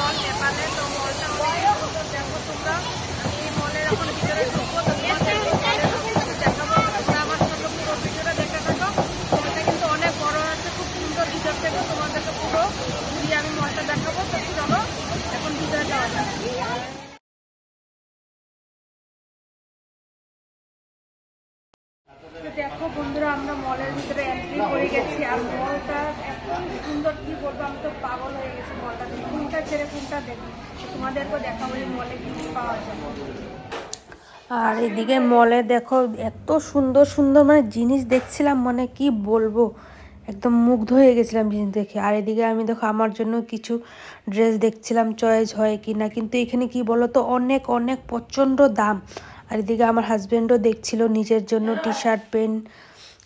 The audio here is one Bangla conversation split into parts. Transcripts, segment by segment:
মল নেপালে। তো মলটা অনেক সুন্দর, দেখো তোমরা। আমি এই মলের এখন ভিতরে ঢুকবো, তো দেখাবো। তোমরা আমার সাথে পুরো ভিডিওটা দেখতে থাকো। মলটা কিন্তু অনেক বড় আছে, খুব সুন্দর। ভিতর থেকে তোমাদেরকে পুরো ঘুরিয়ে আমি মলটা দেখাবো। তো চলো এখন ভিতরে যাওয়া যাক। দেখো বন্ধুরা, আমরা মলের ভিতরে এন্ট্রি করে গেছি। আর মলটা এত সুন্দর, কি বলবো, আমি তো পাগল হয়ে গেছি মলটা। কোনটা ছেড়ে কোনটা দেখি, তোমাদেরকে দেখাবো এই মলে কি কি পাওয়া যায়। আর এদিকে মলে দেখো এত সুন্দর সুন্দর মানে জিনিস দেখছিলাম, মানে কি বলবো, একদম মুগ্ধ হয়ে গেছিলাম জিনিস দেখে। আর এদিকে আমি দেখো আমার জন্য কিছু ড্রেস দেখছিলাম চয়েস হয় কি না, কিন্তু এখানে কি বলো তো, অনেক অনেক প্রচণ্ড দাম। আর এদিকে আমার হাজব্যান্ডও দেখছিল নিজের জন্য টি শার্ট প্যান্ট,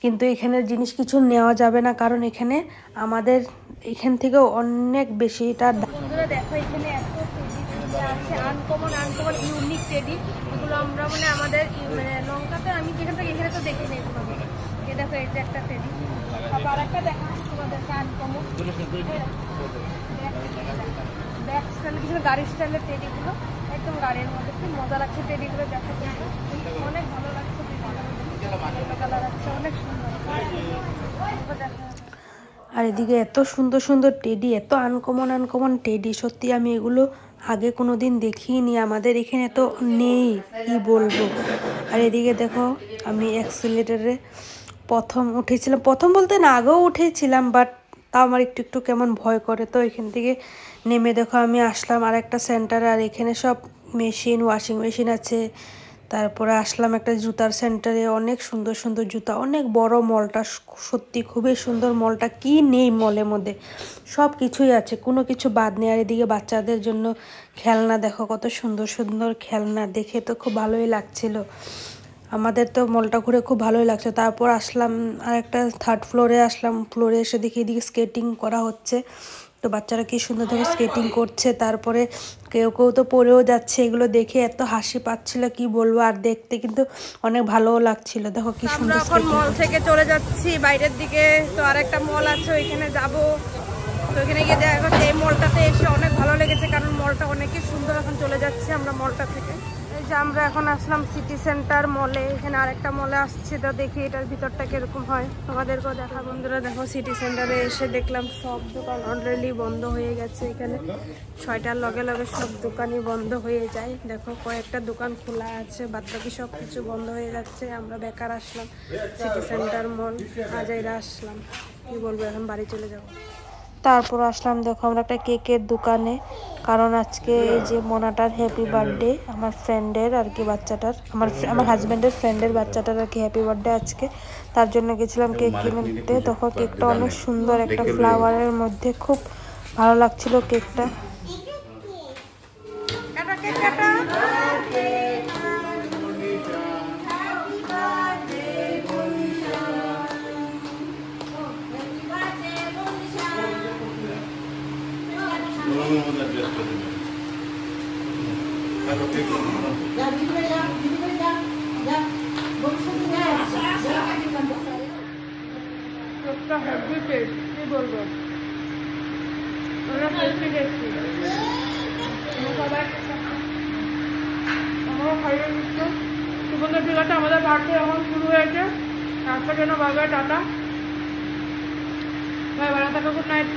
কিন্তু এখানের জিনিস কিছু নেওয়া যাবে না, কারণ এখানে আমাদের এখান থেকেও অনেক বেশি এটার দাম। বন্ধুরা দেখো, এখানে এত টেডি আছে, আনকমন আনকমন ইউনিক টেডি। এগুলো আমরা মানে আমাদের মানে লঙ্কাতে, আমি যেখান থেকে এখানে তো দেখি নেই তোমাদের। এ দেখো, এই যে একটা টেডি। আবার একটা দেখা তোমাদেরকে আনকমন ব্যাক স্টাইল, কিছু গাড়ি স্টাইলের টেডিগুলো, একদম গাড়ির মধ্যে খুব মজা লাগছে টেডিগুলো। দেখো অনেক ভালো লাগছে, কালার আছে, অনেক সুন্দর। আর এদিকে এত সুন্দর সুন্দর টেডি, এত আনকমন আনকমন টেডি, সত্যি আমি এগুলো আগে কোনো দিন দেখিনি, আমাদের এখানে তো নেই, কি বলবো। আর এদিকে দেখো, আমি অ্যাক্সিলেটারে প্রথম উঠেছিলাম, প্রথম বলতে না আগেও উঠেছিলাম, বাট তাও আমার একটু একটু কেমন ভয় করে। তো এখান থেকে নেমে দেখো আমি আসলাম আর একটা সেন্টারে। আর এখানে সব মেশিন, ওয়াশিং মেশিন আছে। তারপরে আসলাম একটা জুতার সেন্টারে, অনেক সুন্দর সুন্দর জুতা, অনেক বড় মলটা, সত্যি খুবই সুন্দর মলটা। কি নেই মলের মধ্যে, সব কিছুই আছে, কোনো কিছু বাদ নেই। আর এদিকে বাচ্চাদের জন্য খেলনা, দেখো কত সুন্দর সুন্দর খেলনা, দেখে তো খুব ভালোই লাগছিল। আমাদের তো মলটা ঘুরে খুব ভালোই লাগছে। তারপর আসলাম আর একটা থার্ড ফ্লোরে আসলাম, ফ্লোরে এসে দেখি এদিকে স্কেটিং করা হচ্ছে। তো বাচ্চারা কি সুন্দর ধরে স্কেটিং করছে, তারপরে কেউ কেউ তো পড়েও যাচ্ছে। এগুলো দেখে এত হাসি পাচ্ছিল, কি বলবো। আর দেখতে কিন্তু অনেক ভালোও লাগছিল, দেখো কি সুন্দর। আমরা এখন মল থেকে চলে যাচ্ছি বাইরের দিকে। তো আরেকটা মল আছে, ওইখানে যাব। তো ওইখানে গিয়ে দেখা যাচ্ছে, এই মলটাতে এসে অনেক ভালো লেগেছে, কারণ মলটা অনেকই সুন্দর। এখন চলে যাচ্ছি আমরা মলটা থেকে। এই যে আমরা এখন আসলাম সিটি সেন্টার মলে, এখানে আরেকটা মলে আসছে। তো দেখি এটার ভিতরটা কিরকম হয়, তোমাদেরকেও দেখা। বন্ধুরা দেখো, সিটি সেন্টারে এসে দেখলাম সব দোকান অলরেডি বন্ধ হয়ে গেছে। এখানে 6টার লগে লগে সব দোকানই বন্ধ হয়ে যায়। দেখো কয়েকটা দোকান খোলা আছে, বাদ বাকি সব কিছু বন্ধ হয়ে যাচ্ছে। আমরা বেকার আসলাম সিটি সেন্টার মল, আজাইরা আসলাম, কি বলবো, এখন বাড়ি চলে যাবো। তারপর আসলাম দেখো আমরা একটা কেকের দোকানে, কারণ আজকে এই যে মোনাটার হ্যাপি বার্থডে, আমার ফ্রেন্ডের আর কি, বাচ্চাটার, আমার হাজব্যান্ডের ফ্রেন্ডের বাচ্চাটার আর কি হ্যাপি বার্থডে আজকে। তার জন্য গেছিলাম কেক কিনতে। তখন কেকটা অনেক সুন্দর, একটা ফ্লাওয়ারের মধ্যে, খুব ভালো লাগছিল কেকটা। কি বলবো, আমরা টেস্টি টেস্টি আমরা খাইয়ে দিচ্ছি। সুগন্ধ, ঠিক আছে, আমাদের পার্টি এখন শুরু হয়েছে। আজকের জন্য বাই বাই, টাটা, বাই, ভালো থাকো, গুড নাইট।